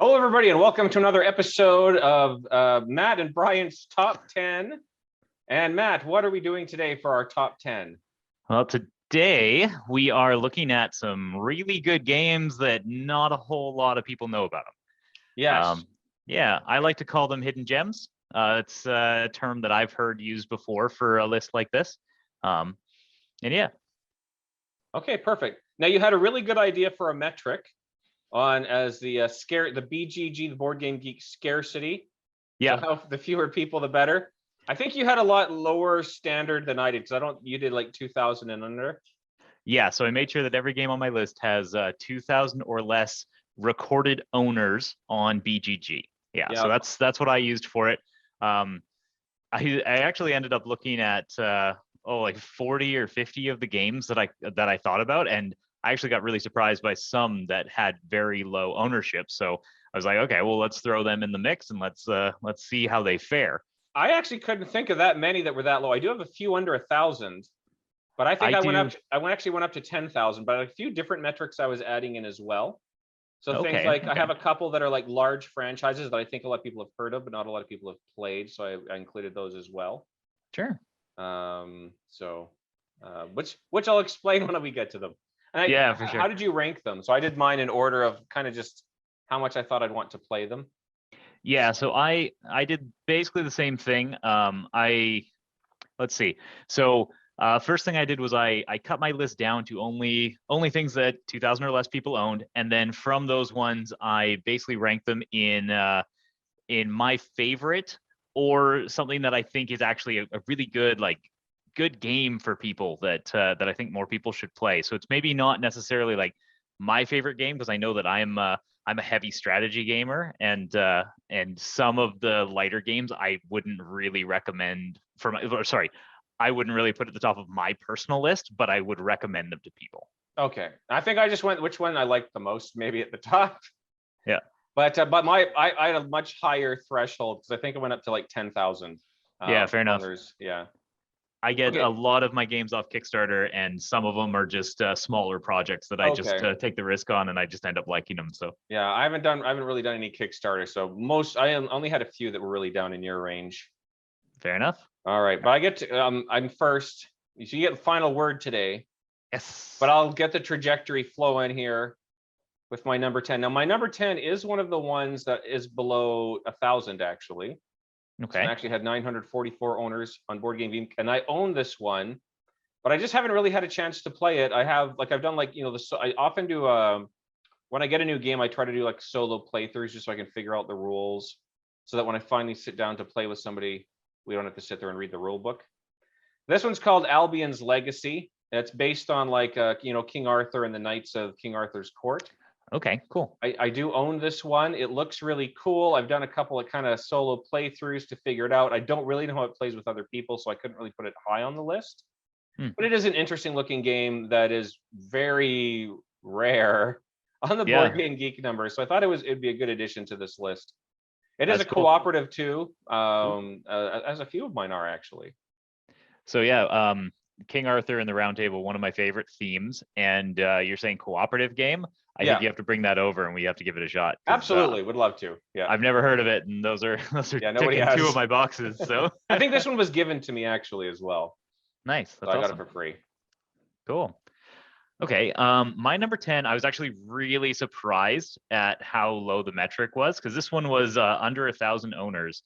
Hello, everybody, and welcome to another episode of Matt and Bryant's Top 10. And Matt, what are we doing today for our Top 10? Well, today we are looking at some really good games that not a whole lot of people know about them. Yes. Yeah, I like to call them hidden gems. It's a term that I've heard used before for a list like this. And yeah. Okay, perfect. Now, you had a really good idea for a metric on as the BGG, the Board Game Geek scarcity. Yeah. So the fewer people, the better. I think you had a lot lower standard than I did, because you did like 2,000 and under. Yeah, so I made sure that every game on my list has 2,000 or less recorded owners on BGG. Yeah, so that's what I used for it. I actually ended up looking at like 40 or 50 of the games that I thought about, and I actually got really surprised by some that had very low ownership. So I was like, okay, well, let's throw them in the mix and let's see how they fare. I actually couldn't think of that many that were that low. I do have a few under 1,000, but I think I actually went up to 10,000. But a few different metrics I was adding in as well. So things like I have a couple that are like large franchises that I think a lot of people have heard of, but not a lot of people have played. So I included those as well. Sure. Which I'll explain when we get to them. And yeah, for sure. How did you rank them? So I did mine in order of kind of just how much I thought I'd want to play them. Yeah, so I did basically the same thing. Let's see. So first thing I did was I cut my list down to only things that 2,000 or less people owned, and then from those ones I basically ranked them in my favorite or something that I think is actually a really good good game for people that I think more people should play. So it's maybe not necessarily like my favorite game, because I know that I'm a heavy strategy gamer, and some of the lighter games I wouldn't really recommend I wouldn't really put at the top of my personal list, but I would recommend them to people. Okay, I think I just went which one I liked the most, maybe at the top. Yeah, but I had a much higher threshold, because I think I went up to like 10,000. Yeah, fair enough. Yeah. I get a lot of my games off Kickstarter, and some of them are just smaller projects that I just take the risk on, and I just end up liking them. So yeah, I haven't really done any Kickstarter. So I only had a few that were really down in your range. Fair enough. All right, but I get to I'm first. So you get the final word today. Yes. But I'll get the trajectory flowing here with my number 10. Now my number 10 is one of the ones that is below 1,000 actually. Okay. So I actually had 944 owners on Board Game Geek, and I own this one, but I just haven't really had a chance to play it. I've done I often do when I get a new game, I try to do like solo playthroughs just so I can figure out the rules, so that when I finally sit down to play with somebody, we don't have to sit there and read the rule book. This one's called Albion's Legacy. It's based on King Arthur and the Knights of King Arthur's Court. Okay, cool. I do own this one. It looks really cool. I've done a couple of kind of solo playthroughs to figure it out. I don't really know how it plays with other people, so I couldn't really put it high on the list. But it is an interesting looking game that is very rare on the Board Game Geek number. So I thought it'd be a good addition to this list. That's a cooperative too, as a few of mine are actually. So yeah, King Arthur and the Round Table, one of my favorite themes, and you're saying cooperative game. I think you have to bring that over, and we have to give it a shot. Absolutely, would love to. Yeah, I've never heard of it, and those are ticking two of my boxes. So I think this one was given to me actually as well. Nice. So I got it for free. Cool. Okay, my number 10, I was actually really surprised at how low the metric was, because this one was under 1,000 owners,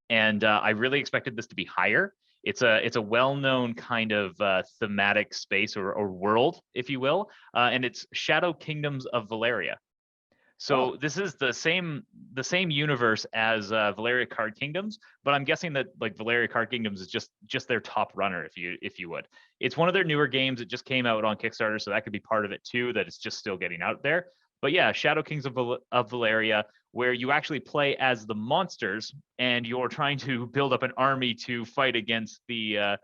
and I really expected this to be higher. It's a well-known kind of thematic space or world, if you will, and it's Shadow Kingdoms of Valeria. So this is the same universe as Valeria Card Kingdoms, but I'm guessing that like Valeria Card Kingdoms is just their top runner, if you would. It's one of their newer games. It just came out on Kickstarter, so that could be part of it too. That it's just still getting out there. But yeah, Shadow Kings of Valeria, where you actually play as the monsters, and you're trying to build up an army to fight against the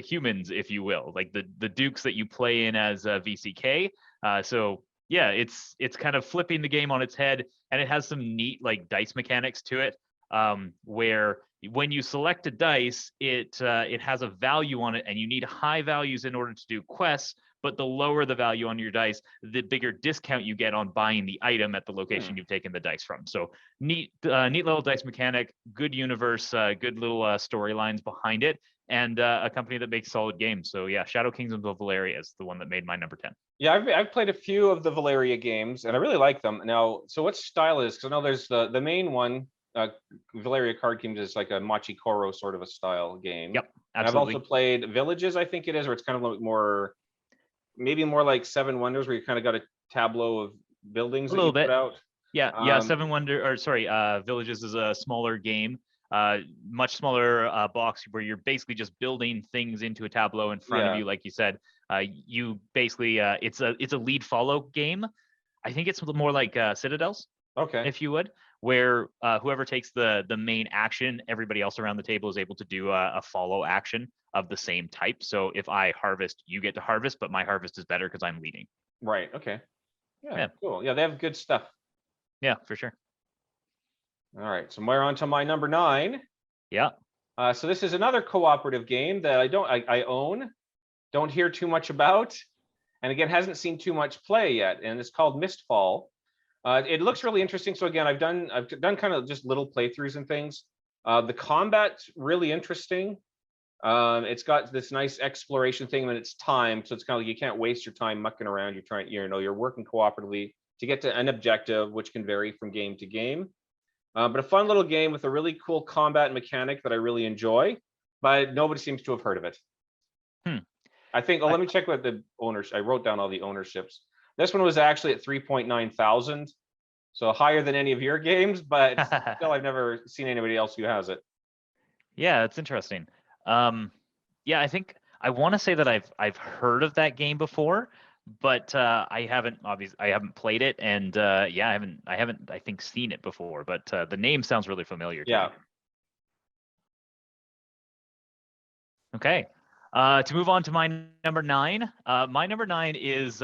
humans, if you will, like the dukes that you play in as VCK. So yeah, it's kind of flipping the game on its head, and it has some neat like dice mechanics to it, where when you select a dice, it has a value on it, and you need high values in order to do quests. but the lower the value on your dice, the bigger discount you get on buying the item at the location you've taken the dice from. So neat little dice mechanic, good universe, good little storylines behind it, and a company that makes solid games. So yeah, Shadow Kingdoms of Valeria is the one that made my number 10. Yeah, I've played a few of the Valeria games, and I really like them. Now, so what style is? Because I know there's the main one, Valeria Card Games is like a Machi Koro sort of a style game. Yep, And absolutely. I've also played Villages, I think it is, where it's kind of like more, maybe more like Seven Wonders, where you kind of got a tableau of buildings A that you little put bit. out. Yeah. Villages is a smaller game, much smaller box where you're basically just building things into a tableau in front of Yeah. you, like you said. You basically it's a lead follow game. I think it's more like Citadels, Okay. if you would, where whoever takes the main action, everybody else around the table is able to do a follow action of the same type. So if I harvest, you get to harvest, but my harvest is better because I'm leading. Right. Okay. Yeah, Yeah. cool. Yeah, they have good stuff. Yeah, for sure. All right. So we're on to my number 9. Yeah. So this is another cooperative game that I own, don't hear too much about, and again hasn't seen too much play yet, and it's called Mistfall. It looks really interesting. So again, I've done kind of just little playthroughs and things. The combat's really interesting. It's got this nice exploration thing, and it's timed, so it's kind of like you can't waste your time mucking around. You're trying, you're working cooperatively to get to an objective, which can vary from game to game. But a fun little game with a really cool combat mechanic that I really enjoy, but nobody seems to have heard of it. I think, let me check what the owners, I wrote down all the ownerships. This one was actually at 3.9 thousand, so higher than any of your games, but still I've never seen anybody else who has it. Yeah, it's interesting. Yeah, I think I want to say that I've heard of that game before, but I haven't played it, and yeah, I haven't I think seen it before, but the name sounds really familiar to me. Okay. To move on to my number 9. My number 9 is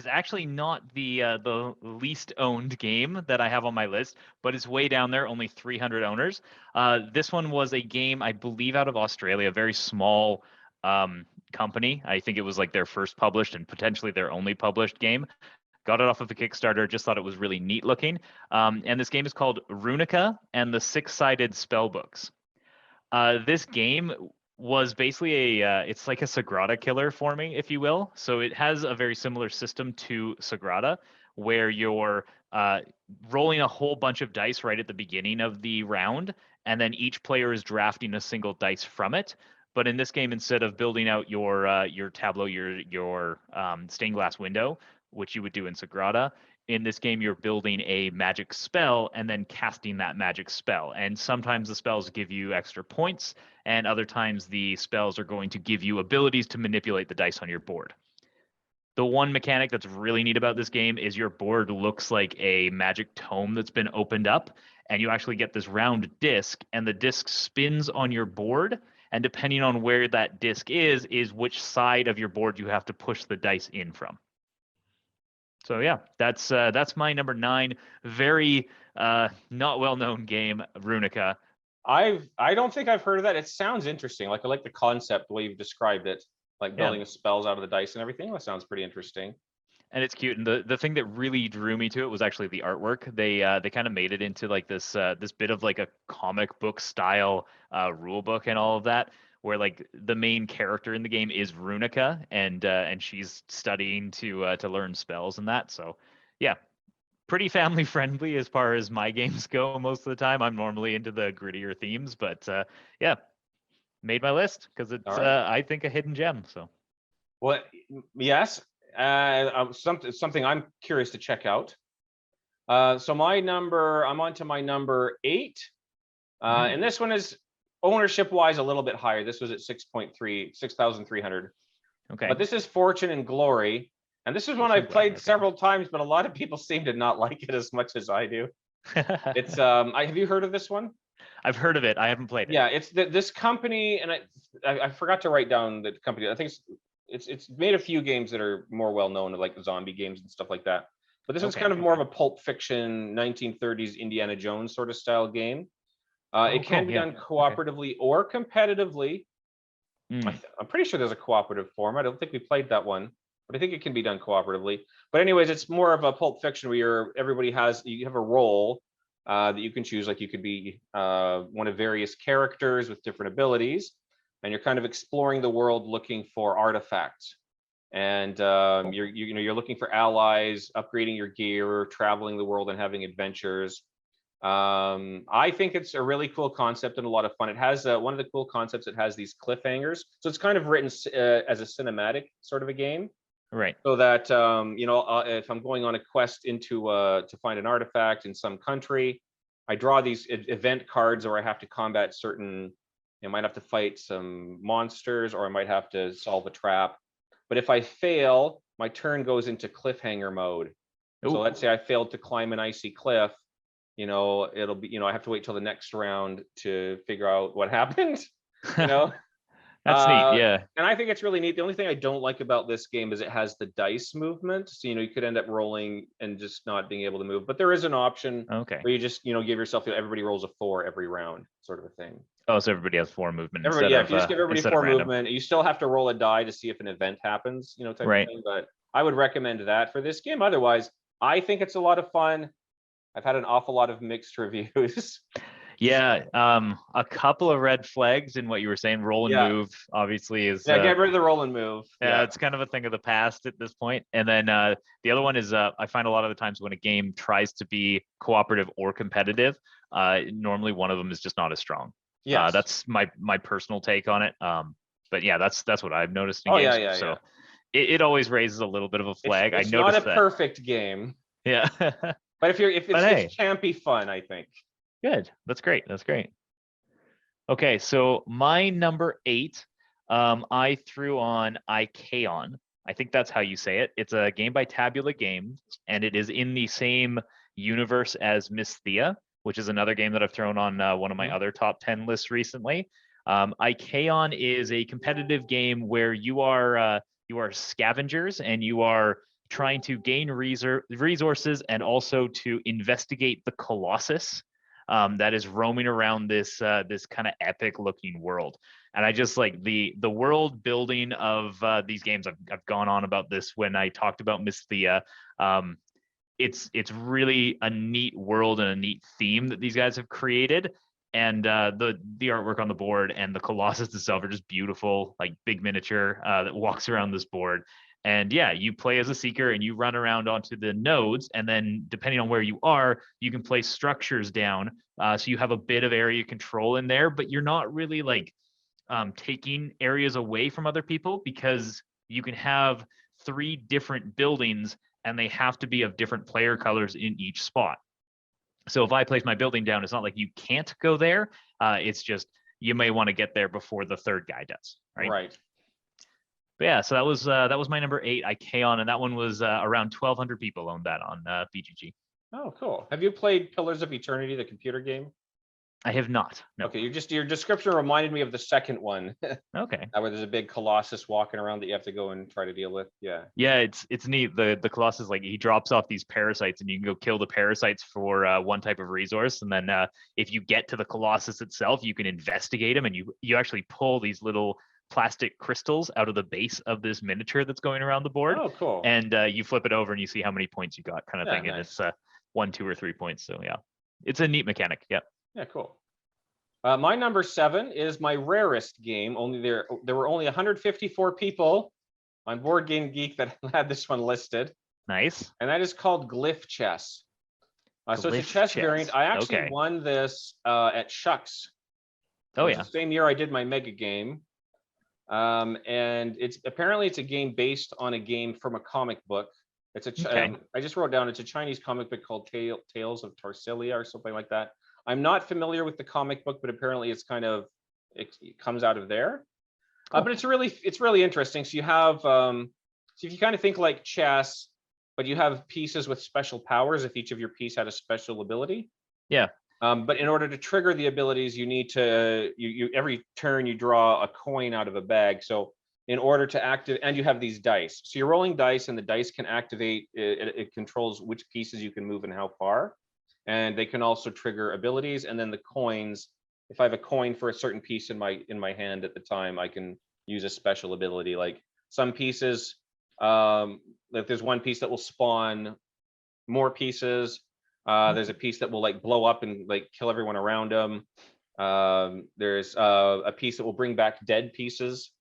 actually not the least owned game that I have on my list, but it's way down there, only 300 owners. This one was a game, I believe, out of Australia, a very small company. I think it was like their first published and potentially their only published game. Got it off of a Kickstarter, just thought it was really neat looking. And this game is called Runica and the Six-Sided Spellbooks. This game was basically it's like a Sagrada killer for me, if you will. So it has a very similar system to Sagrada, where you're rolling a whole bunch of dice right at the beginning of the round, and then each player is drafting a single dice from it. But in this game, instead of building out your tableau, your stained glass window, which you would do in Sagrada, in this game, you're building a magic spell and then casting that magic spell. And sometimes the spells give you extra points, and other times the spells are going to give you abilities to manipulate the dice on your board. The one mechanic that's really neat about this game is your board looks like a magic tome that's been opened up, and you actually get this round disc, and the disc spins on your board. And depending on where that disc is which side of your board you have to push the dice in from. So yeah, that's my number 9. Very not well-known game, Runica. I don't think I've heard of that. It sounds interesting. Like I like the concept, the way you've described it, like building spells out of the dice and everything. That sounds pretty interesting. And it's cute. And the thing that really drew me to it was actually the artwork. They kind of made it into like this bit of like a comic book style rule book and all of that, where like the main character in the game is Runica, and she's studying to learn spells and that. So yeah, pretty family friendly as far as my games go most of the time. I'm normally into the grittier themes, but yeah, made my list because it's I think a hidden gem. So well, yes, something I'm curious to check out. So I'm on to my number 8, and this one is ownership wise a little bit higher. This was at 6,300. Okay. But this is Fortune and Glory, and this is one I've played several times, but a lot of people seem to not like it as much as I do. It's have you heard of this one? I've heard of it. I haven't played it. Yeah, it's this company, and I forgot to write down the company. I think it's made a few games that are more well known, like the zombie games and stuff like that. But this one's kind of more of a pulp fiction 1930s Indiana Jones sort of style game. It can be done cooperatively or competitively. I'm pretty sure there's a cooperative form. I don't think we played that one, but I think it can be done cooperatively. But anyways, it's more of a Pulp Fiction where everybody you have a role that you can choose. Like you could be one of various characters with different abilities, and you're kind of exploring the world looking for artifacts. And you're looking for allies, upgrading your gear, traveling the world, and having adventures. I think it's a really cool concept and a lot of fun. It has one of the cool concepts. It has these cliffhangers, so it's kind of written as a cinematic sort of a game. Right. So that if I'm going on a quest to find an artifact in some country, I draw these event cards, or I have to combat certain. I might have to fight some monsters, or I might have to solve a trap. But if I fail, my turn goes into cliffhanger mode. Ooh. So let's say I failed to climb an icy cliff. It'll be, I have to wait till the next round to figure out what happened. That's neat. Yeah. And I think it's really neat. The only thing I don't like about this game is it has the dice movement. So, you could end up rolling and just not being able to move. But there is an option where you just, give yourself, everybody rolls a 4 every round, sort of a thing. Oh, so everybody has 4 movement. If you just give everybody 4 movement, you still have to roll a die to see if an event happens, type of thing. But I would recommend that for this game. Otherwise, I think it's a lot of fun. I've had an awful lot of mixed reviews. Yeah, a couple of red flags in what you were saying. Roll and move obviously is get rid of the roll and move. Yeah, it's kind of a thing of the past at this point. And then the other one is I find a lot of the times when a game tries to be cooperative or competitive, normally one of them is just not as strong. Yeah, that's my personal take on it. But yeah, that's what I've noticed in games. So it always raises a little bit of a flag. It's I noticed not a perfect game. Yeah. But if it's campy fun, I think. Good. That's great. That's great. Okay, so my number 8, I threw on Ikeon. I think that's how you say it. It's a game by Tabula Games, and it is in the same universe as Miss Thea, which is another game that I've thrown on one of my other top 10 lists recently. Ikeon is a competitive game where you are scavengers and you are trying to gain resources and also to investigate the Colossus that is roaming around this kind of epic looking world. And I just like the world building of these games. I've gone on about this when I talked about Miss Thea. It's really a neat world and a neat theme that these guys have created. And the artwork on the board and the Colossus itself are just beautiful, like big miniature that walks around this board. And yeah, you play as a seeker and you run around onto the nodes, and then depending on where you are, you can place structures down. So you have a bit of area control in there, but you're not really like taking areas away from other people, because you can have 3 different buildings and they have to be of different player colors in each spot. So if I place my building down, it's not like you can't go there. It's just you may want to get there before the third guy does. Right. But yeah, so that was my number 8, Ikeon, and that one was around 1,200 people owned that on BGG. Oh, cool. Have you played Pillars of Eternity, the computer game? I have not. No. Okay, your description reminded me of the second one. Okay. Where there's a big Colossus walking around that you have to go and try to deal with. Yeah. Yeah, it's neat. The Colossus, like, he drops off these parasites, and you can go kill the parasites for one type of resource, and then if you get to the Colossus itself, you can investigate them, and you actually pull these little plastic crystals out of the base of this miniature that's going around the board. Oh, cool. And you flip it over and you see how many points you got, kind of thing. Nice. And it's 1, 2, or 3 points. So yeah, it's a neat mechanic. Yeah. Yeah, cool. My number 7 is my rarest game. There were only 154 people on Board Game Geek that had this one listed. Nice. And that is called Glyph Chess. So it's a chess variant. I actually won this at Shucks. Oh yeah. The same year I did my mega game. And it's a game based on a game from a comic book. It's I just wrote down, it's a Chinese comic book called Tales of Tarsilia or something like that. I'm not familiar with the comic book, but apparently it comes out of there. But it's really interesting. So you have so if you kind of think like chess, but you have pieces with special powers if each of your piece had a special ability. Yeah. But in order to trigger the abilities, you need to every turn you draw a coin out of a bag. So in order to activate, and you have these dice. So you're rolling dice, and the dice can activate. It controls which pieces you can move and how far, and they can also trigger abilities. And then the coins. If I have a coin for a certain piece in my hand at the time, I can use a special ability. Like some pieces, if there's one piece that will spawn more pieces, there's a piece that will like blow up and like kill everyone around them. There's a piece that will bring back dead pieces.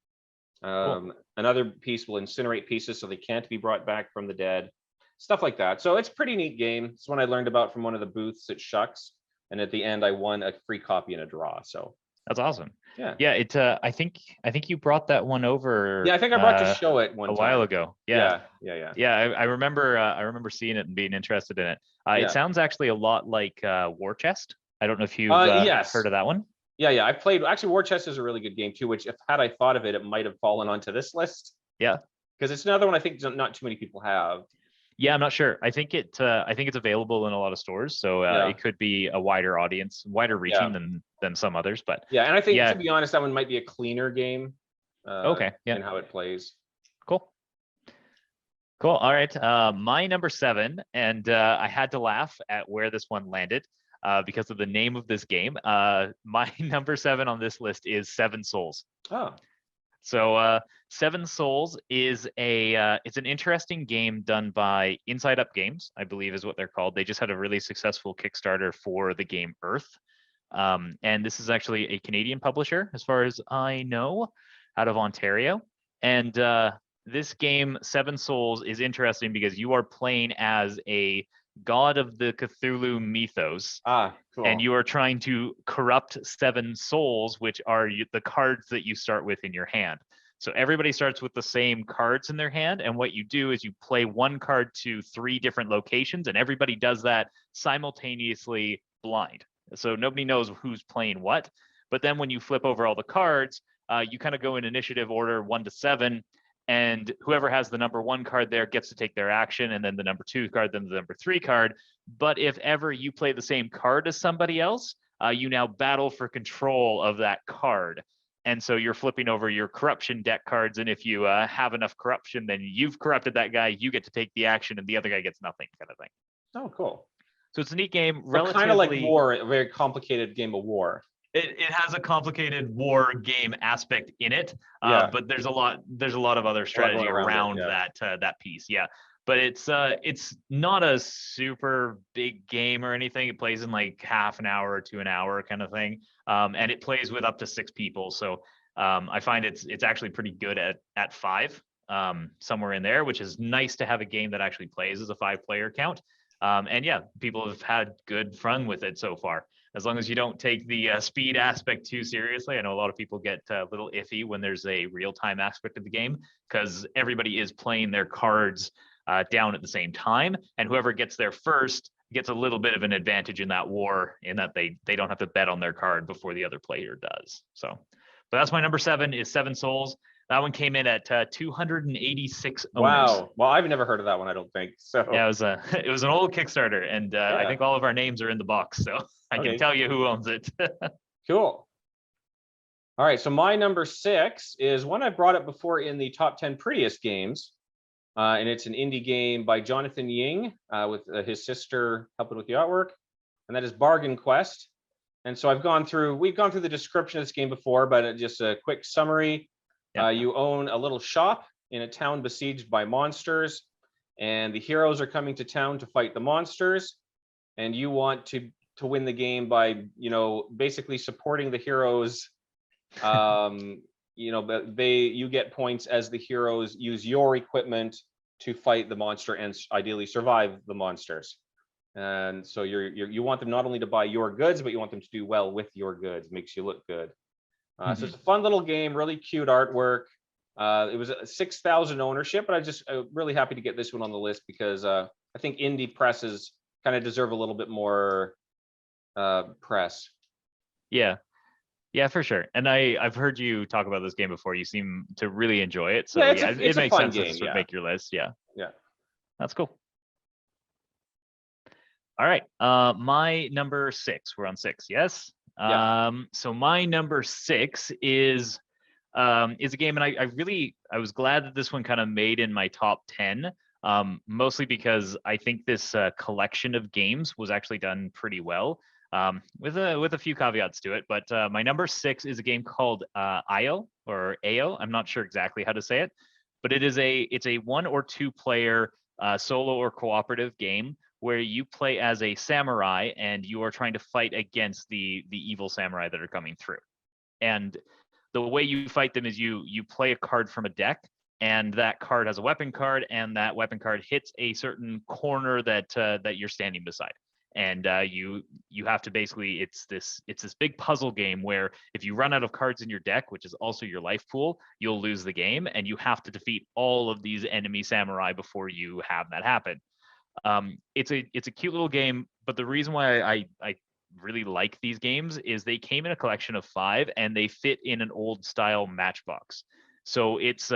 Another piece will incinerate pieces so they can't be brought back from the dead. Stuff like that. So it's a pretty neat game. It's one I learned about from one of the booths at Shucks. And at the end, I won a free copy in a draw. So That's awesome. yeah. Yeah, it I think you brought that one over. Yeah, I think I brought to show it one a time. while ago. Yeah. Yeah. I remember seeing it and being interested in it. Yeah. It sounds actually a lot like War Chest. I don't know if you've Yes. heard of that one. Yeah. I played. Actually, War Chest is a really good game too. Which, if had I thought of it, it might have fallen onto this list. Yeah. Because it's another one I think not too many people have. Yeah, I'm not sure. I think it's available in a lot of stores, so it could be a wider audience, wider reaching than some others. But yeah, and I think to be honest, that one might be a cleaner game. Okay. Yeah. In how it plays. Cool. All right. My number 7, and I had to laugh at where this one landed because of the name of this game. My number 7 on this list is Seven Souls. Oh. So Seven Souls is it's an interesting game done by Inside Up Games, I believe is what they're called. They just had a really successful Kickstarter for the game Earth. And this is actually a Canadian publisher, as far as I know, out of Ontario. And this game, Seven Souls, is interesting because you are playing as a god of the Cthulhu mythos. Cool. And you are trying to corrupt 7 souls, which are the cards that you start with in your hand. So everybody starts with the same cards in their hand. And what you do is you play one card to 3 different locations, and everybody does that simultaneously blind. So nobody knows who's playing what. But then when you flip over all the cards, you kind of go in initiative order 1 to 7. And whoever has the number 1 card there gets to take their action, and then the number 2 card, then the number 3 card. But if ever you play the same card as somebody else, you now battle for control of that card. And so you're flipping over your corruption deck cards, and if you have enough corruption, then you've corrupted that guy, you get to take the action, and the other guy gets nothing, kind of thing. Oh, cool. So it's a neat game. So kind of like War, a very complicated game of War. It has a complicated war game aspect in it, but there's a lot of other strategy around that piece. Yeah, but it's not a super big game or anything. It plays in like half an hour to an hour kind of thing, and it plays with up to 6 people. So I find it's actually pretty good at 5, somewhere in there, which is nice to have a game that actually plays as a 5-player count. And yeah, people have had good fun with it so far. As long as you don't take the speed aspect too seriously. I know a lot of people get a little iffy when there's a real-time aspect of the game, because everybody is playing their cards down at the same time, and whoever gets there first gets a little bit of an advantage in that war, in that they don't have to bet on their card before the other player does. So, but that's my number 7 is Seven Souls. That one came in at 286 owners. Wow. Well, I've never heard of that one, I don't think. So yeah, it was an old Kickstarter, and I think all of our names are in the box, so I can tell you who owns it. Cool. All right, so my number 6 is one I brought up before in the top 10 prettiest games, and it's an indie game by Jonathan Ying with his sister helping with the artwork, and that is Bargain Quest. And so we've gone through the description of this game before, but just a quick summary. You own a little shop in a town besieged by monsters, and the heroes are coming to town to fight the monsters, and you want to win the game by, basically supporting the heroes. You get points as the heroes use your equipment to fight the monster and ideally survive the monsters. And so you want them not only to buy your goods, but you want them to do well with your goods. Makes you look good. So it's a fun little game, really cute artwork. It was a 6,000 ownership, but I'm really happy to get this one on the list because I think indie presses kind of deserve a little bit more press. Yeah, for sure. And I've heard you talk about this game before. You seem to really enjoy it. So it makes sense to make your list. Yeah. That's cool. All right. My number 6. We're on 6. Yes. So my number 6 is a game, and I was glad that this one kind of made in my top 10, mostly because I think this collection of games was actually done pretty well, with a few caveats to it. But my number 6 is a game called IO, or AO. I'm not sure exactly how to say it, but it's a 1 or 2 player solo or cooperative game where you play as a samurai and you are trying to fight against the evil samurai that are coming through. And the way you fight them is you play a card from a deck, and that card has a weapon card, and that weapon card hits a certain corner that that you're standing beside. And you have to basically it's this big puzzle game where if you run out of cards in your deck, which is also your life pool, you'll lose the game, and you have to defeat all of these enemy samurai before you have that happen. It's a cute little game, but the reason why I really like these games is they came in a collection of 5 and they fit in an old style matchbox. So it's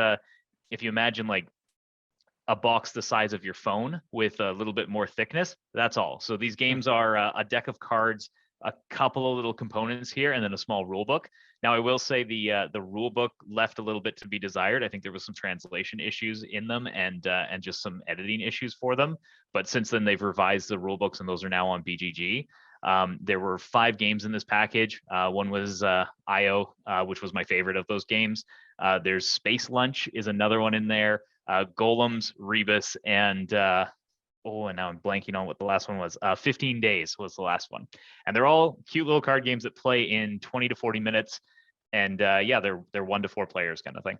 if you imagine like a box the size of your phone with a little bit more thickness, that's all. So these games are a deck of cards, a couple of little components here, and then a small rule book. Now, I will say the rule book left a little bit to be desired. I think there was some translation issues in them and just some editing issues for them. But since then, they've revised the rule books, and those are now on BGG. There were 5 games in this package. One was IO, which was my favorite of those games. There's Space Lunch is another one in there. Golems, Rebus, and and now I'm blanking on what the last one was. 15 Days was the last one. And they're all cute little card games that play in 20 to 40 minutes. And yeah, they're 1 to 4 players kind of thing.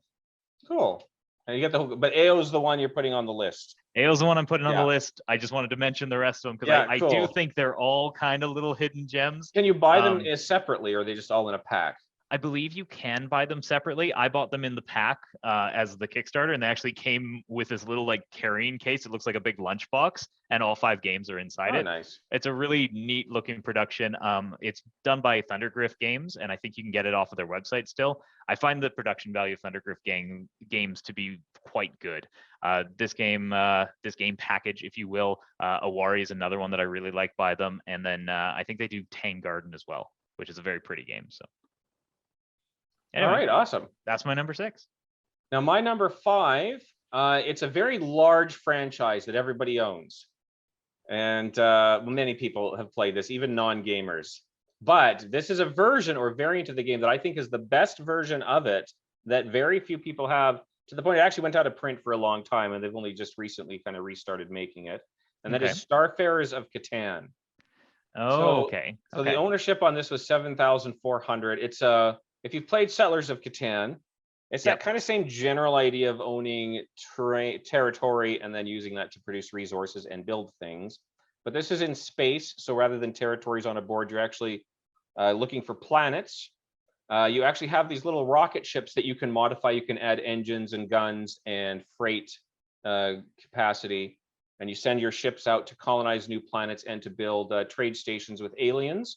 Cool. And you get the whole, but AO is the one you're putting on the list. AO's the one I'm putting on Yeah. the list. I just wanted to mention the rest of them because Yeah, I cool. do think they're all kind of little hidden gems. Can you buy them separately, or are they just all in a pack? I believe you can buy them separately. I bought them in the pack as the Kickstarter, and they actually came with this little like carrying case. It looks like a big lunchbox, and all 5 games are inside it. Nice. It's a really neat looking production. It's done by Thundergriff Games, and I think you can get it off of their website still. I find the production value of Thundergriff games to be quite good. This game package, if you will, Awari is another one that I really like by them, and then I think they do Tang Garden as well, which is a very pretty game. So. Anyway, all right, awesome. That's my number 6. Now, my number 5, it's a very large franchise that everybody owns. And many people have played this, even non-gamers. But this is a version or variant of the game that I think is the best version of it that very few people have, to the point it actually went out of print for a long time, and they've only just recently kind of restarted making it. And that is Starfarers of Catan. Oh, okay. So the ownership on this was 7,400. It's if you've played Settlers of Catan, it's that kind of same general idea of owning territory and then using that to produce resources and build things. But this is in space, so rather than territories on a board, you're actually looking for planets. You actually have these little rocket ships that you can modify. You can add engines and guns and freight capacity, and you send your ships out to colonize new planets and to build trade stations with aliens.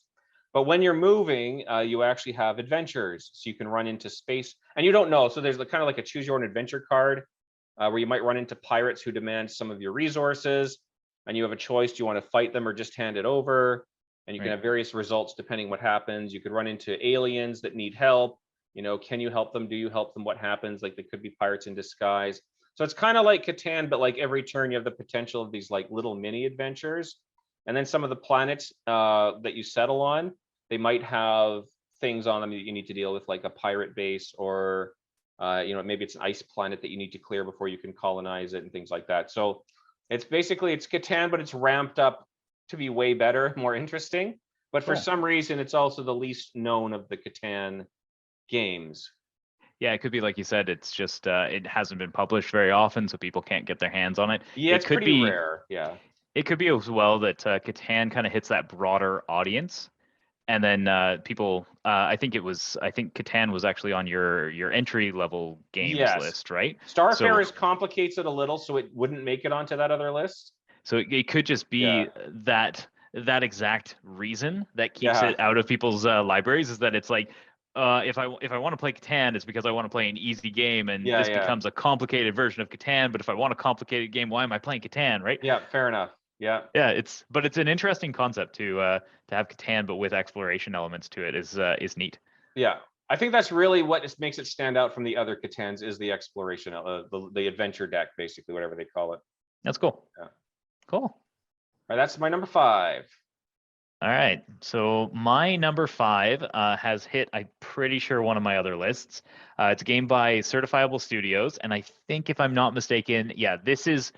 But when you're moving, you actually have adventures, so you can run into space, and you don't know. So there's kind of like a choose your own adventure card where you might run into pirates who demand some of your resources, and you have a choice: do you want to fight them or just hand it over? And you can have various results depending what happens. You could run into aliens that need help. You know, can you help them? Do you help them? What happens? Like, they could be pirates in disguise. So it's kind of like Catan, but like every turn you have the potential of these like little mini adventures. And then some of the planets that you settle on, they might have things on them that you need to deal with, like a pirate base, or maybe it's an ice planet that you need to clear before you can colonize it and things like that. So it's Catan, but it's ramped up to be way better, more interesting. But for some reason, it's also the least known of the Catan games. Yeah, it could be like you said. It's just it hasn't been published very often, so people can't get their hands on it. Yeah, it's pretty rare. Yeah. It could be as well that Catan kind of hits that broader audience, and then people. I think Catan was actually on your entry level games list, right? Starfarers complicates it a little, so it wouldn't make it onto that other list. So it could just be that exact reason that keeps it out of people's libraries, is that it's like, if I want to play Catan, it's because I want to play an easy game, and this becomes a complicated version of Catan. But if I want a complicated game, why am I playing Catan, right? Yeah, fair enough. Yeah. Yeah, it's an interesting concept to have Catan, but with exploration elements to it is neat. Yeah, I think that's really what makes it stand out from the other Catans, is the exploration, the adventure deck, basically, whatever they call it. That's cool. Yeah. Cool. All right, that's my number 5. All right. So my number 5 has hit, I'm pretty sure, one of my other lists. It's a game by Certifiable Studios, and I think, if I'm not mistaken, yeah, this is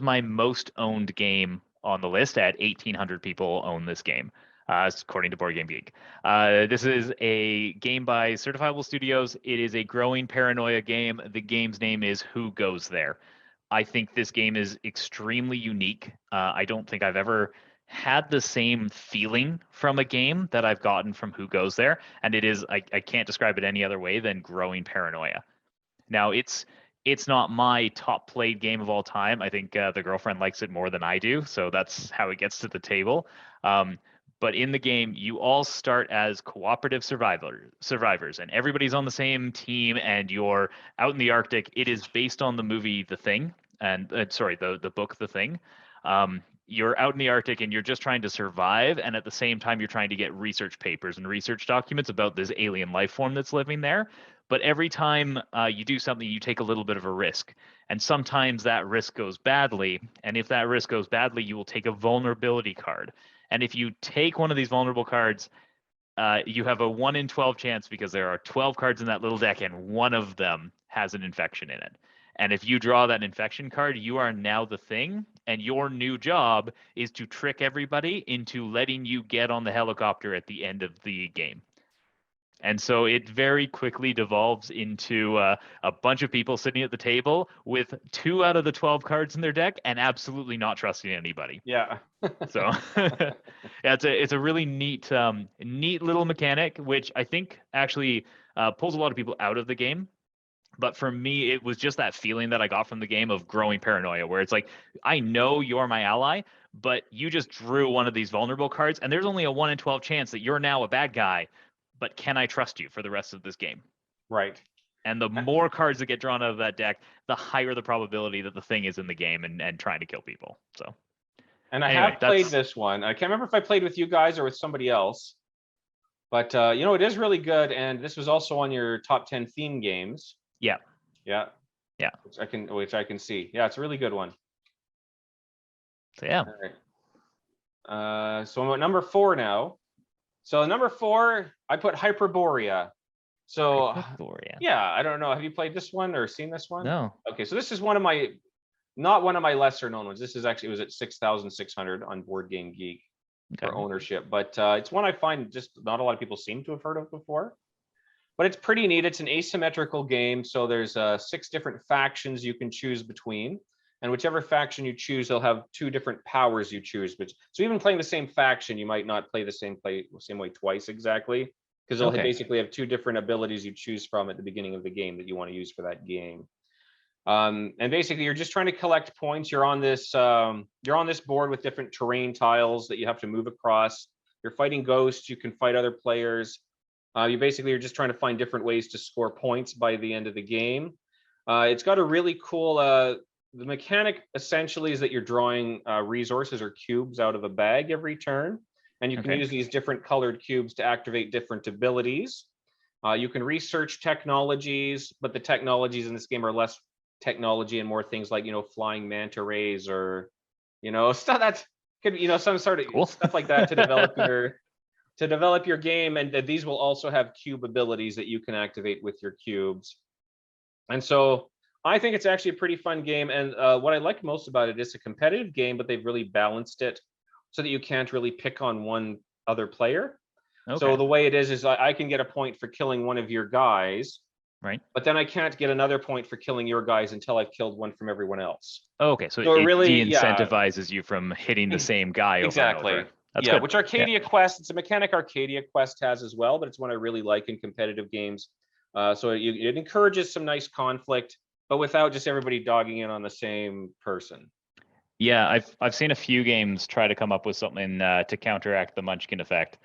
my most owned game on the list. At 1,800 people own this game, according to Board Game Geek. This is a game by Certifiable Studios. It is a growing paranoia game. The game's name is Who Goes There. I think this game is extremely unique. I don't think I've ever had the same feeling from a game that I've gotten from Who Goes There, and it is, I can't describe it any other way than growing paranoia. Now, it's not my top played game of all time. I think the girlfriend likes it more than I do, so that's how it gets to the table. But in the game, you all start as cooperative survivors, and everybody's on the same team, and you're out in the Arctic. It is based on the movie The Thing, and sorry, the book The Thing. You're out in the Arctic and you're just trying to survive, and at the same time, you're trying to get research papers and research documents about this alien life form that's living there. But every time you do something, you take a little bit of a risk. And sometimes that risk goes badly. And if that risk goes badly, you will take a vulnerability card. And if you take one of these vulnerable cards, you have a 1 in 12 chance, because there are 12 cards in that little deck and one of them has an infection in it. And if you draw that infection card, you are now the Thing, and your new job is to trick everybody into letting you get on the helicopter at the end of the game. And so it very quickly devolves into a bunch of people sitting at the table with 2 out of the 12 cards in their deck and absolutely not trusting anybody. Yeah. So yeah, it's a really neat little mechanic, which I think actually pulls a lot of people out of the game. But for me, it was just that feeling that I got from the game of growing paranoia, where it's like, I know you're my ally, but you just drew one of these vulnerable cards, and there's only a 1 in 12 chance that you're now a bad guy. But can I trust you for the rest of this game? Right. And the more cards that get drawn out of that deck, the higher the probability that the Thing is in the game and trying to kill people. So, And I anyway, have played this one. I can't remember if I played with you guys or with somebody else, but it is really good. And this was also on your top 10 theme games. Yeah. Yeah. Yeah. Which I can see. Yeah, it's a really good one. So yeah. All right. So I'm at number 4 now. So number 4, I put Hyperborea. So Valeria. yeah, I don't know. Have you played this one or seen this one? No. Okay, so this is not one of my lesser known ones. This is actually, it was at 6,600 on Board Game Geek for ownership, but it's one I find just not a lot of people seem to have heard of before. But it's pretty neat. It's an asymmetrical game, so there's 6 different factions you can choose between, and whichever faction you choose, they'll have 2 different powers you choose. So even playing the same faction, you might not play the same way twice exactly, because they'll basically have 2 different abilities you choose from at the beginning of the game that you want to use for that game. And basically, you're just trying to collect points. You're on this board with different terrain tiles that you have to move across. You're fighting ghosts. You can fight other players. You basically are just trying to find different ways to score points by the end of the game. It's got a really cool. The mechanic essentially is that you're drawing resources or cubes out of a bag every turn, and you can use these different colored cubes to activate different abilities. You can research technologies, but the technologies in this game are less technology and more things like, flying manta rays or, stuff that could, some sort of stuff like that to develop your game. And these will also have cube abilities that you can activate with your cubes. And so I think it's actually a pretty fun game. And what I like most about it is a competitive game, but they've really balanced it so that you can't really pick on one other player. So the way it is I can get a point for killing one of your guys, right? But then I can't get another point for killing your guys until I've killed one from everyone else. Okay, so it really de-incentivizes you from hitting the same guy over and over. That's good. Which Arcadia Quest, it's a mechanic Arcadia Quest has as well, but it's one I really like in competitive games. So it encourages some nice conflict, but without just everybody dogging in on the same person. Yeah, I've seen a few games try to come up with something to counteract the Munchkin Effect.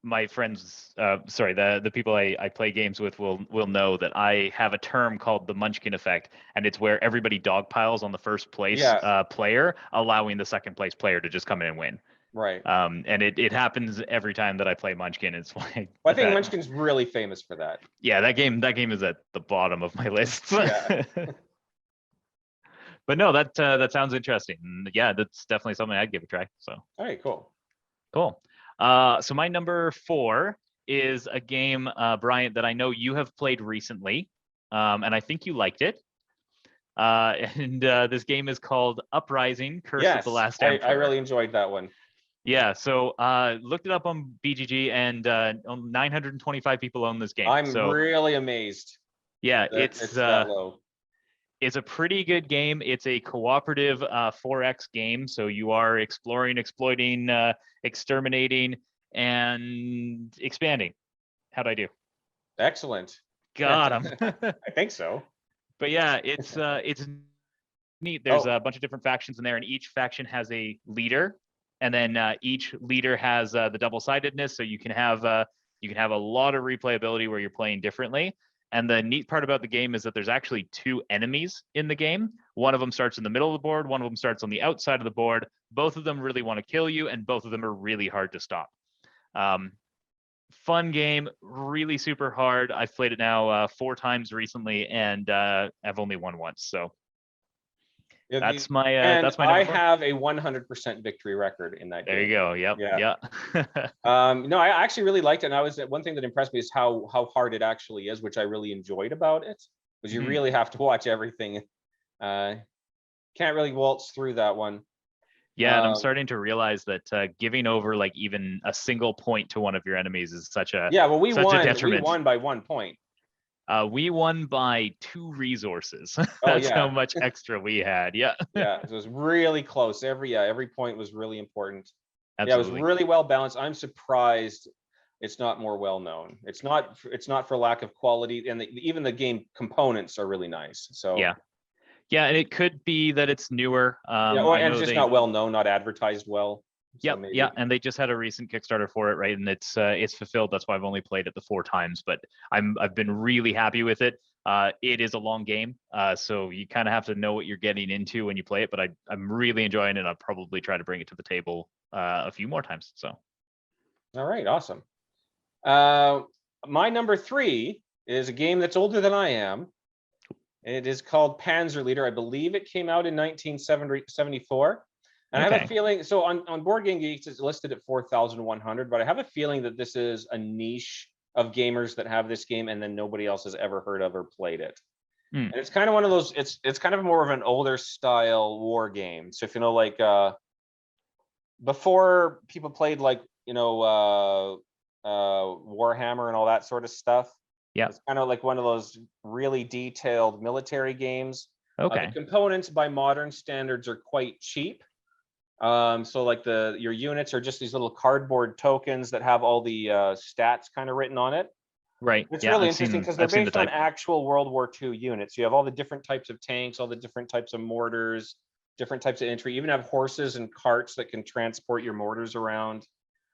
My friends, the people I play games with will know that I have a term called the Munchkin Effect, and it's where everybody dogpiles on the first place player, allowing the second place player to just come in and win. Right. And it happens every time that I play Munchkin. It's like, I think Munchkin's really famous for that. Yeah, that game is at the bottom of my list. Yeah. But no, that sounds interesting. Yeah, that's definitely something I'd give a try. So. All right, cool. Cool. So my number 4 is a game, Bryant, that I know you have played recently, and I think you liked it. And this game is called Uprising Curse of the Yes, Last I Emperor. really enjoyed that one. Yeah, so looked it up on BGG, and 925 people own this game. I'm So really amazed yeah, that it's that low. it's a pretty good game. It's a cooperative 4X game, so you are exploring, exploiting, exterminating, and expanding. How'd I do? Excellent. Got him. I think so. But yeah, it's neat. There's Oh. a bunch of different factions in there, and each faction has a leader, and then each leader has the double-sidedness, so you can have a lot of replayability where you're playing differently. And the neat part about the game is that there's actually 2 enemies in the game. One of them starts in the middle of the board, one of them starts on the outside of the board. Both of them really want to kill you, and both of them are really hard to stop. Fun game, really super hard. I've played it now 4 times recently, and I've only won once. So Yeah, that's my I number 4. have a 100% victory record in that game. There you go. Yep. Yeah. Yeah. No, I actually really liked it. And I was one thing that impressed me is how hard it actually is, which I really enjoyed about it, was you Mhm. really have to watch everything. Can't really waltz through that one. Yeah, and I'm starting to realize that giving over like even a single point to one of your enemies is such a Yeah, well, we such a won. We detriment. won by 1 point. We won by 2 resources. Oh, That's how yeah. much extra we had. Yeah. Yeah, it was really close. Every point was really important. Yeah, it was Absolutely. really well balanced. I'm surprised it's not more well known. It's not for lack of quality, and even the game components are really nice. So Yeah. Yeah, and it could be that it's newer. yeah, and it's just not well known, not advertised well. Yeah, So maybe. yeah, and they just had a recent Kickstarter for it, right? And it's fulfilled. That's why I've only played it the 4 times, but I've been really happy with it. It is a long game, so you kind of have to know what you're getting into when you play it. But I'm really enjoying it. I'll probably try to bring it to the table a few more times. So. All right, awesome. My number 3 is a game that's older than I am. It is called Panzer Leader. I believe it came out in 1974. And I have a feeling, so on Board Game Geeks, it's listed at 4,100, but I have a feeling that this is a niche of gamers that have this game and then nobody else has ever heard of or played it. And it's kind of one of those, it's kind of more of an older style war game. So if you know, like before people played like, Warhammer and all that sort of stuff. Yeah. It's kind of like one of those really detailed military games. Okay. The components by modern standards are quite cheap. So like your units are just these little cardboard tokens that have all the stats kind of written on it. Right. It's yeah, really I've interesting seen- because they're I've seen the based on type. actual World War II units. You have all the different types of tanks, all the different types of mortars, different types of infantry. You even have horses and carts that can transport your mortars around.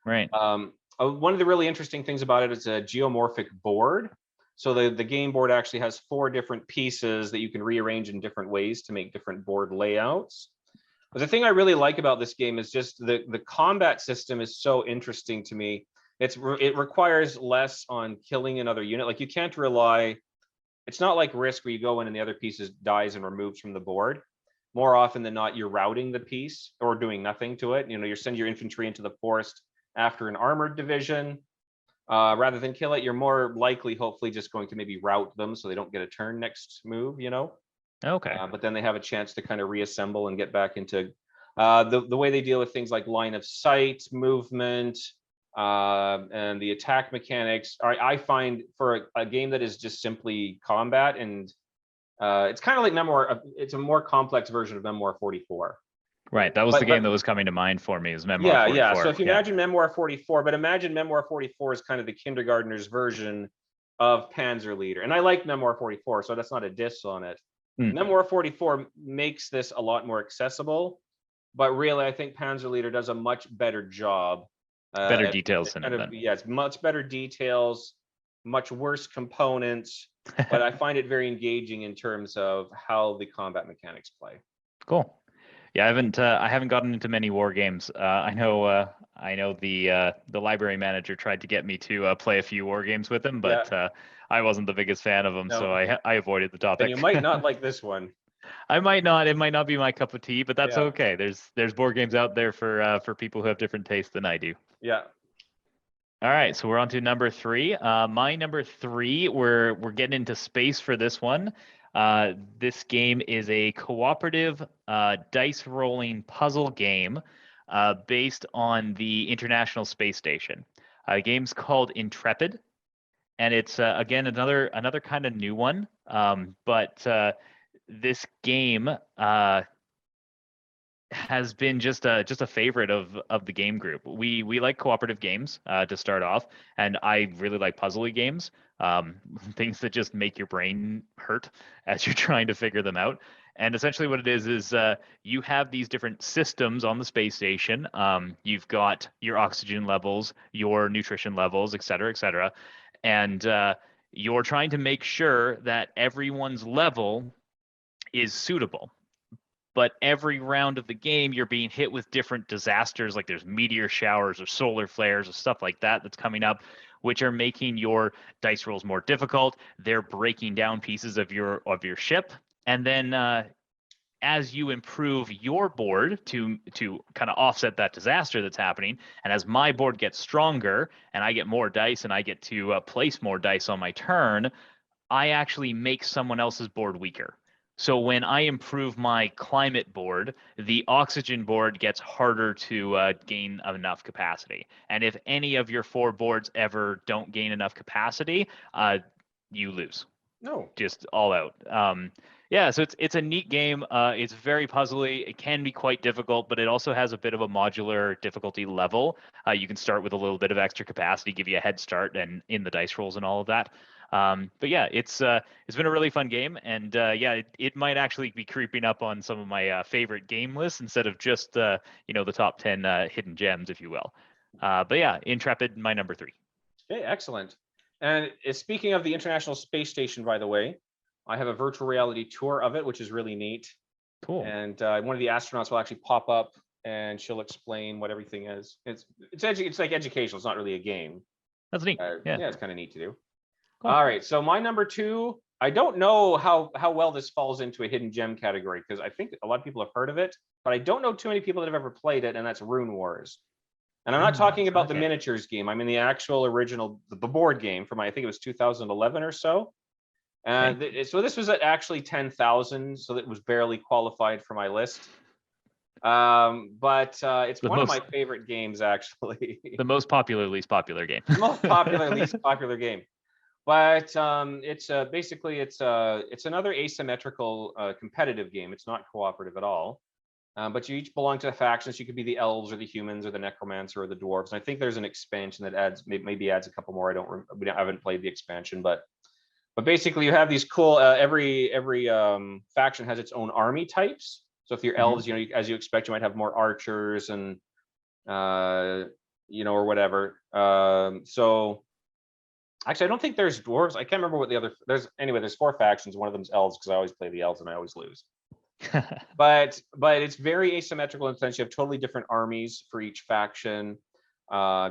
Right. One of the really interesting things about it is a geomorphic board. So the game board actually has 4 different pieces that you can rearrange in different ways to make different board layouts. But the thing I really like about this game is just the combat system is so interesting to me. It requires less on killing another unit. Like you can't rely, it's not like Risk where you go in and the other piece dies and removes from the board. More often than not, you're routing the piece or doing nothing to it. You're sending your infantry into the forest after an armored division. Rather than kill it, you're more likely, hopefully, just going to maybe route them so they don't get a turn next move, Okay. But then they have a chance to kind of reassemble and get back into the way they deal with things like line of sight, movement, and the attack mechanics. I find for a game that is just simply combat, and it's kind of like Memoir. It's a more complex version of Memoir 44. Right. That was the game that was coming to mind for me, is Memoir 44. Yeah. So if you imagine Memoir 44, but imagine Memoir 44 is kind of the kindergartner's version of Panzer Leader. And I like Memoir 44, so that's not a diss on it. Memoir 44 makes this a lot more accessible, but really I think Panzer Leader does a much better job. Better details in it then. Yeah, it's much better details, much worse components, but I find it very engaging in terms of how the combat mechanics play. Cool. Yeah, I haven't gotten into many war games. I know the library manager tried to get me to play a few war games with him, but I wasn't the biggest fan of them, No. so I avoided the topic. And you might not like this one. I might not. It might not be my cup of tea, but that's Yeah. okay. There's board games out there for people who have different tastes than I do. Yeah. All right, so we're on to number 3. My number 3, we're getting into space for this one. This game is a cooperative dice rolling puzzle game based on the International Space Station. The game's called Intrepid, and it's again another kind of new one. But this game has been just a favorite of the game group. We like cooperative games to start off, and I really like puzzly games, things that just make your brain hurt as you're trying to figure them out. And essentially, what it is you have these different systems on the space station. You've got your oxygen levels, your nutrition levels, et cetera, and you're trying to make sure that everyone's level is suitable. But every round of the game, you're being hit with different disasters, like there's meteor showers or solar flares or stuff like that that's coming up, which are making your dice rolls more difficult. They're breaking down pieces of your ship, and then as you improve your board to kind of offset that disaster that's happening, and as my board gets stronger and I get more dice and I get to place more dice on my turn, I actually make someone else's board weaker. So when I improve my climate board, the oxygen board gets harder to gain enough capacity. And if any of your 4 boards ever don't gain enough capacity, you lose. No. Just all out. Yeah, so it's a neat game. It's very puzzly. It can be quite difficult, but it also has a bit of a modular difficulty level. You can start with a little bit of extra capacity, give you a head start, and in the dice rolls and all of that. But yeah, it's been a really fun game, and yeah, it might actually be creeping up on some of my favorite game lists instead of just the top 10 hidden gems, if you will. But yeah, Intrepid, my number 3. Okay, excellent. And speaking of the International Space Station, by the way, I have a virtual reality tour of it, which is really neat. Cool. And one of the astronauts will actually pop up, and she'll explain what everything is. It's like educational. It's not really a game. That's neat. Yeah, it's kind of neat to do. Cool. All right, so my number 2. I don't know how well this falls into a hidden gem category, because I think a lot of people have heard of it, but I don't know too many people that have ever played it, and that's Rune Wars. And I'm not talking about the miniatures game. I'm in the actual original, the board game from, I think it was 2011 or so. And so this was at actually 10,000, so that was barely qualified for my list. But it's one of my favorite games, actually. The most popular, least popular game. The most popular, least popular game. But it's basically it's another asymmetrical competitive game. It's not cooperative at all. But you each belong to factions. You could be the elves or the humans or the necromancer or the dwarves. And I think there's an expansion that adds maybe adds a couple more. I haven't played the expansion, but basically you have these cool. Every faction has its own army types. So if you're elves, as you expect, you might have more archers and or whatever. So actually, I don't think there's dwarves. I can't remember what the other. There's 4 factions. One of them's elves, because I always play the elves and I always lose. but it's very asymmetrical in the sense you have totally different armies for each faction,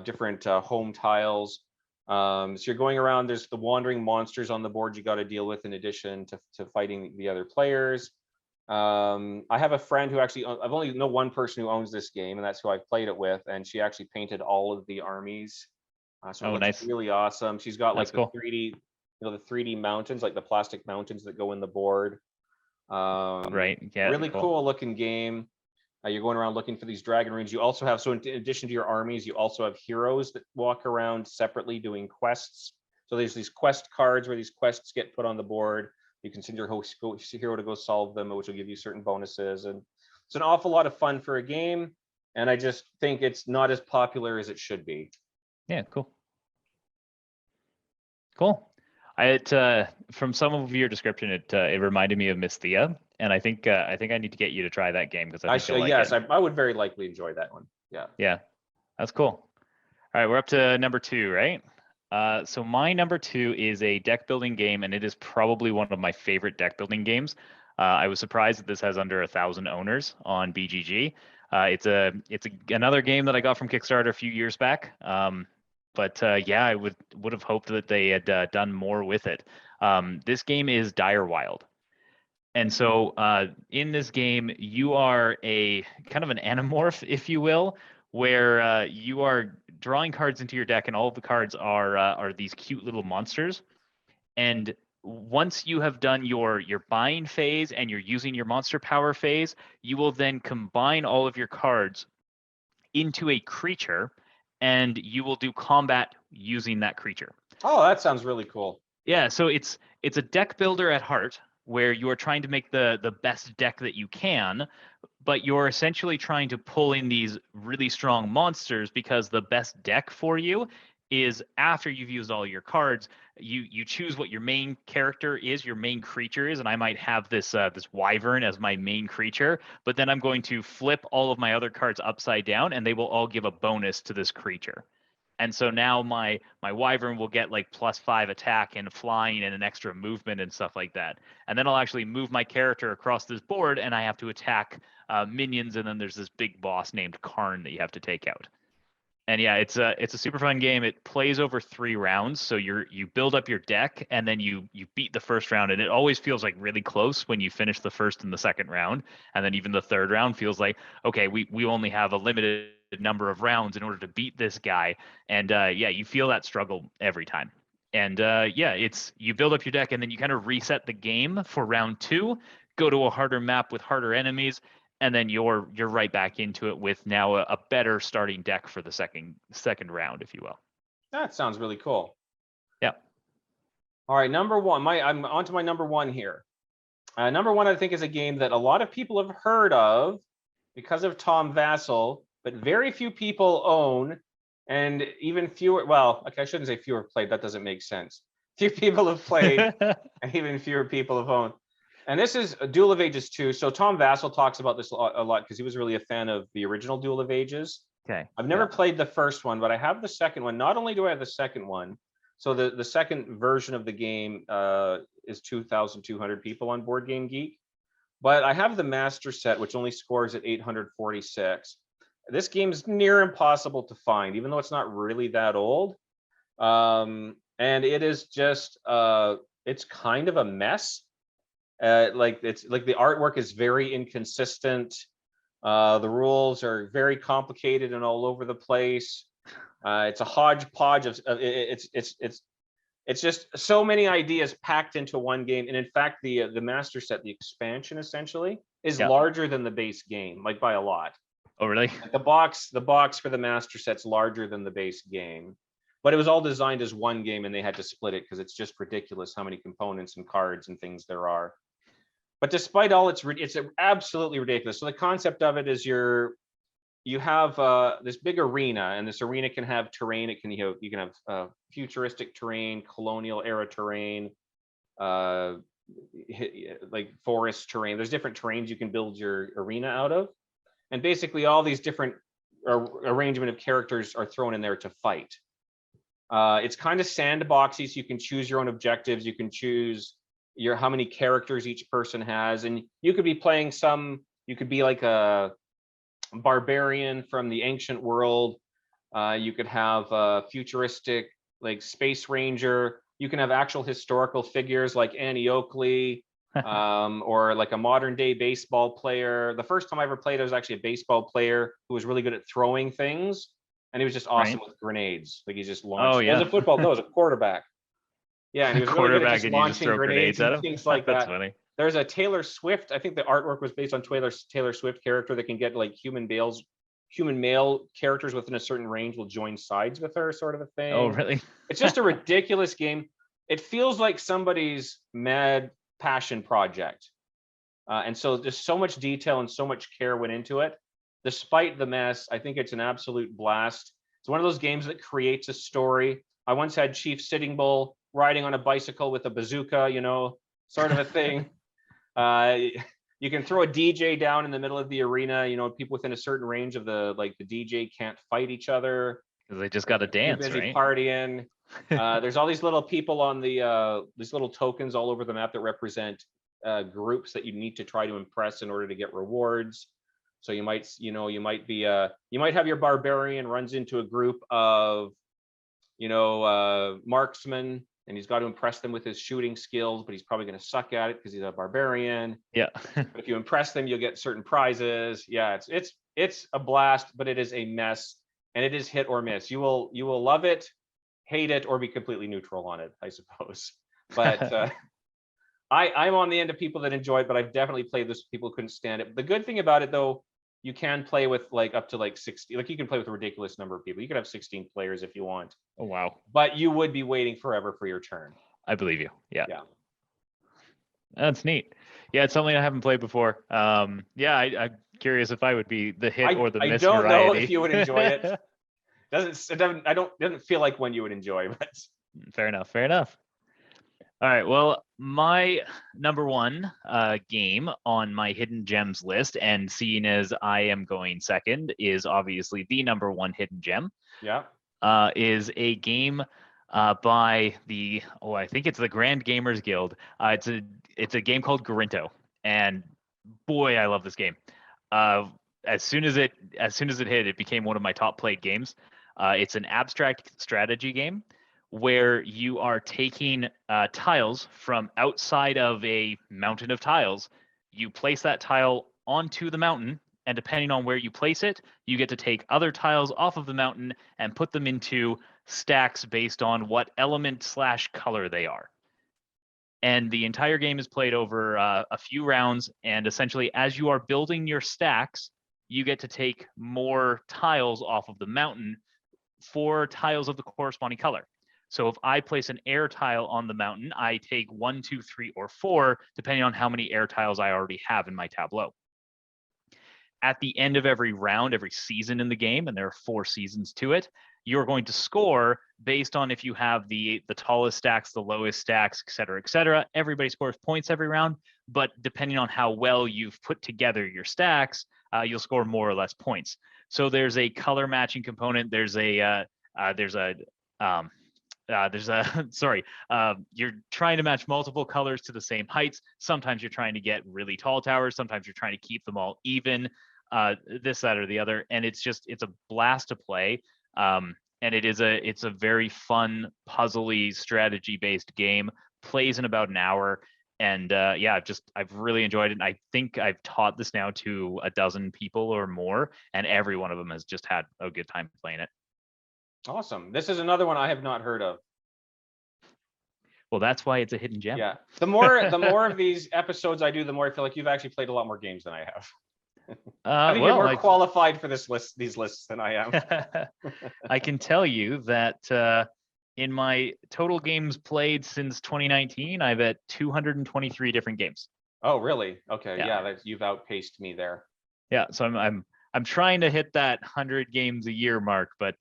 different home tiles. So you're going around. There's the wandering monsters on the board you got to deal with in addition to fighting the other players. I have a friend who actually, I've only know one person who owns this game, and that's who I've played it with, and she actually painted all of the armies. So it looks nice. Really awesome. She's got like That's the 3D, the 3D mountains, like the plastic mountains that go in the board. Right. Yeah. Really cool looking game. You're going around looking for these dragon runes. You also have, so in addition to your armies, you also have heroes that walk around separately doing quests. So there's these quest cards where these quests get put on the board. You can send your hero to go solve them, which will give you certain bonuses. And it's an awful lot of fun for a game. And I just think it's not as popular as it should be. Yeah, cool. From some of your description, it reminded me of Miss Thea, and I think I need to get you to try that game, because I would very likely enjoy that one. Yeah, that's cool. All right, we're up to number 2, right? So my number 2 is a deck building game, and it is probably one of my favorite deck building games. I was surprised that this has under 1,000 owners on BGG. It's another game that I got from Kickstarter a few years back. But yeah, I would have hoped that they had done more with it. This game is Dire Wild. And so in this game, you are a kind of an anamorph, if you will, where you are drawing cards into your deck, and all of the cards are these cute little monsters. And once you have done your buying phase and you're using your monster power phase, you will then combine all of your cards into a creature, and you will do combat using that creature. Oh, that sounds really cool. Yeah, so it's a deck builder at heart, where you are trying to make the best deck that you can, but you're essentially trying to pull in these really strong monsters, because the best deck for you is after you've used all your cards, you choose what your main character is, your main creature is, and I might have this this wyvern as my main creature, but then I'm going to flip all of my other cards upside down, and they will all give a bonus to this creature. And so now my wyvern will get like +5 attack and flying and an extra movement and stuff like that. And then I'll actually move my character across this board, and I have to attack minions. And then there's this big boss named Karn that you have to take out. And yeah, it's a super fun game. It plays over 3 rounds, so you build up your deck, and then you beat the first round, and it always feels like really close when you finish the first and the second round, and then even the third round feels like, okay, we only have a limited number of rounds in order to beat this guy, and yeah, you feel that struggle every time. And yeah, it's you build up your deck, and then you kind of reset the game for round 2, go to a harder map with harder enemies, and then you're right back into it with now a better starting deck for the second round, if you will. That sounds really cool. Yeah. All right, number one. I'm on to my number one here. Number one, I think, is a game that a lot of people have heard of because of Tom Vassell, but very few people own, and even fewer. Well, okay, I shouldn't say fewer played. That doesn't make sense. Few people have played, and even fewer people have owned. And this is Duel of Ages 2. So Tom Vassell talks about this a lot because he was really a fan of the original Duel of Ages. Okay. I've never played the first one, but I have the second one. Not only do I have the second one, so the second version of the game is 2,200 people on Board Game Geek, but I have the master set, which only scores at 846. This game is near impossible to find, even though it's not really that old. And it is just, it's kind of a mess. Like it's like the artwork is very inconsistent. The rules are very complicated and all over the place. It's a hodgepodge of it's just so many ideas packed into one game. And in fact, the master set, the expansion essentially, is larger than the base game, like by a lot. Oh, really? Like the box for the master set's larger than the base game. But it was all designed as one game, and they had to split it because it's just ridiculous how many components and cards and things there are. But despite all, it's absolutely ridiculous. So the concept of it is you have this big arena, and this arena can have terrain. It can you can have futuristic terrain, colonial era terrain, like forest terrain. There's different terrains you can build your arena out of, and basically all these different arrangement of characters are thrown in there to fight. It's kind of sandboxy, so you can choose your own objectives. You can choose how many characters each person has, and you could be playing you could be like a barbarian from the ancient world. You could have a futuristic like space ranger. You can have actual historical figures like Annie Oakley, or like a modern day baseball player. The first time I ever played, I was actually a baseball player who was really good at throwing things, and he was just awesome with grenades. Like he just launched. Oh, yeah. It was a football. No, it was a quarterback. Yeah, and he was really good at just launching grenades and things like that. That's funny. There's a Taylor Swift. I think the artwork was based on Taylor Swift character that can get like human male characters within a certain range will join sides with her, sort of a thing. Oh, really? It's just a ridiculous game. It feels like somebody's mad passion project. And so there's so much detail and so much care went into it. Despite the mess, I think it's an absolute blast. It's one of those games that creates a story. I once had Chief Sitting Bull riding on a bicycle with a bazooka, sort of a thing. You can throw a DJ down in the middle of the arena. People within a certain range of the DJ can't fight each other because they just got to dance, busy right? Partying. There's all these little people on these little tokens all over the map that represent groups that you need to try to impress in order to get rewards. So you might have your barbarian runs into a group of marksmen, and he's got to impress them with his shooting skills, but he's probably going to suck at it because he's a barbarian. Yeah. But if you impress them, you'll get certain prizes. Yeah, it's a blast, but it is a mess, and it is hit or miss. You will love it, hate it, or be completely neutral on it, I suppose. But I'm on the end of people that enjoy it, but I've definitely played this with people who couldn't stand it. The good thing about it, though, you can play with like up to like 60, like you can play with a ridiculous number of people. You could have 16 players if you want. Oh, wow. But you would be waiting forever for your turn. I believe you. Yeah. Yeah. That's neat. Yeah, it's something I haven't played before. Yeah, I'm curious if I would be the hit or the miss don't variety. know if you would enjoy it. Doesn't feel like one you would enjoy, but Fair enough. Fair enough. All right. Well, my number one game on my hidden gems list, and seeing as I am going second, is obviously the number one hidden gem. yeah. Is a game by the I think it's the Grand Gamers Guild. It's a game called Garento, and boy, I love this game. As soon as it hit, it became one of my top played games. It's an abstract strategy game where you are taking tiles from outside of a mountain of tiles. You place that tile onto the mountain, and depending on where you place it, you get to take other tiles off of the mountain and put them into stacks based on what element / color they are. And the entire game is played over a few rounds, and essentially as you are building your stacks, you get to take more tiles off of the mountain for tiles of the corresponding color. So if I place an air tile on the mountain, I take 1, 2, 3, or 4, depending on how many air tiles I already have in my tableau. At the end of every round, every season in the game, and there are 4 seasons to it, you're going to score based on if you have the tallest stacks, the lowest stacks, et cetera, et cetera. Everybody scores points every round, but depending on how well you've put together your stacks, you'll score more or less points. So there's a color matching component. You're trying to match multiple colors to the same heights. Sometimes you're trying to get really tall towers. Sometimes you're trying to keep them all even, this, that, or the other. And it's a blast to play. And it's a very fun, puzzly, strategy-based game. Plays in about an hour. And I've really enjoyed it. And I think I've taught this now to a dozen people or more, and every one of them has just had a good time playing it. Awesome. This is another one I have not heard of. Well, that's why it's a hidden gem. Yeah. The more of these episodes I do, the more I feel like you've actually played a lot more games than I have. I think you're more qualified for these lists than I am. I can tell you that in my total games played since 2019, I've at 223 different games. Oh, really? Okay. Yeah, you've outpaced me there. Yeah. So I'm trying to hit that 100 games a year mark, but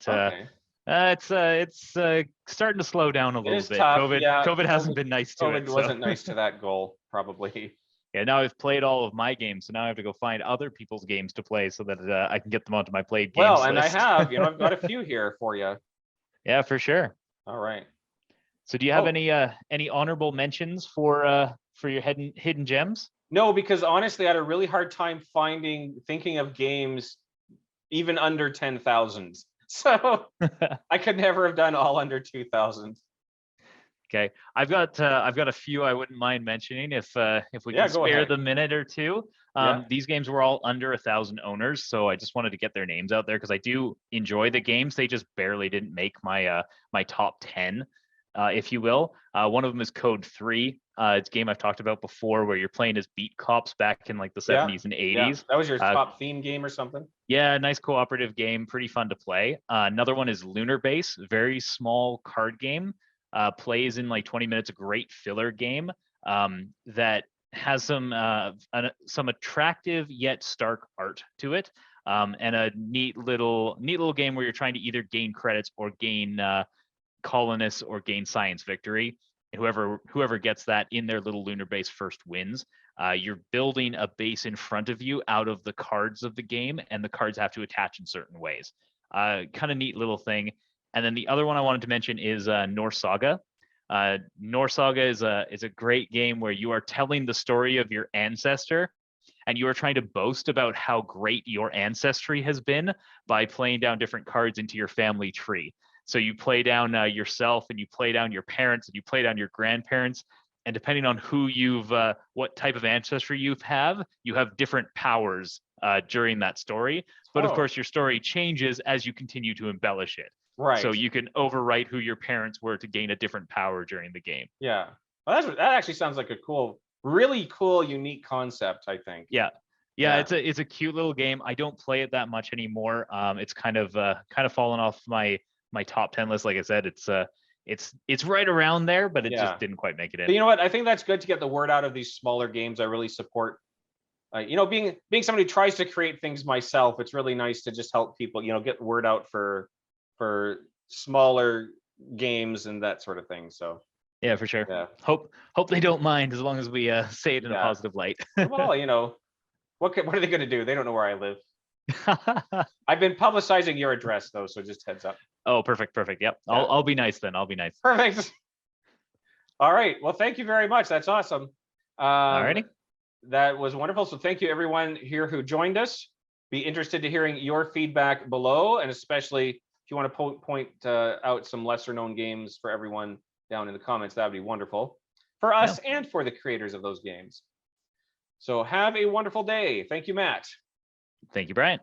it's starting to slow down a little bit. Tough. COVID hasn't been nice to it. COVID wasn't nice to that goal, probably. Yeah, now I've played all of my games, so now I have to go find other people's games to play so that I can get them onto my played games list. And I have, I've got a few here for you. Yeah, for sure. All right. So do you have any honorable mentions for your hidden gems? No, because honestly, I had a really hard time thinking of games even under 10,000. So I could never have done all under 2,000. Okay, I've got a few I wouldn't mind mentioning if we can spare the minute or two. These games were all under 1,000 owners, so I just wanted to get their names out there because I do enjoy the games. They just barely didn't make my my top 10, if you will. One of them is Code 3. It's a game I've talked about before where you're playing as beat cops back in like the 70s and 80s. Yeah. That was your top theme game or something? Yeah, nice cooperative game, pretty fun to play. Another one is Lunar Bass, very small card game. Plays in like 20 minutes, a great filler game that has some attractive yet stark art to it, and a neat little game where you're trying to either gain credits or gain colonists or gain science victory. Whoever gets that in their little lunar base first wins. You're building a base in front of you out of the cards of the game, and the cards have to attach in certain ways. Kind of neat little thing. And then the other one I wanted to mention is Norse Saga. Norse Saga is a great game where you are telling the story of your ancestor, and you are trying to boast about how great your ancestry has been by playing down different cards into your family tree. So you play down yourself, and you play down your parents, and you play down your grandparents, and depending on who you've what type of ancestry you have different powers during that story. But of Oh. course, your story changes as you continue to embellish it. Right. So you can overwrite who your parents were to gain a different power during the game. Yeah. Well, that actually sounds like a cool, really cool, unique concept, I think. Yeah. Yeah. It's a cute little game. I don't play it that much anymore. It's kind of fallen off my top 10 list. Like I said, it's right around there, but it just didn't quite make it in. But you know what? I think that's good to get the word out of these smaller games. I really support, you know, being somebody who tries to create things myself. It's really nice to just help people, you know, get the word out for smaller games and that sort of thing. So yeah, for sure. Yeah. Hope they don't mind as long as we say it in a positive light. Well, you know, what are they going to do? They don't know where I live. I've been publicizing your address though, so just heads up. Oh, perfect. Yep. Yeah. I'll be nice then. I'll be nice. Perfect. All right. Well, thank you very much. That's awesome. Alrighty. That was wonderful. So thank you everyone here who joined us. Be interested to hearing your feedback below, and especially if you want to point out some lesser known games for everyone down in the comments, that would be wonderful for us and for the creators of those games. So have a wonderful day. Thank you, Matt. Thank you, Bryant.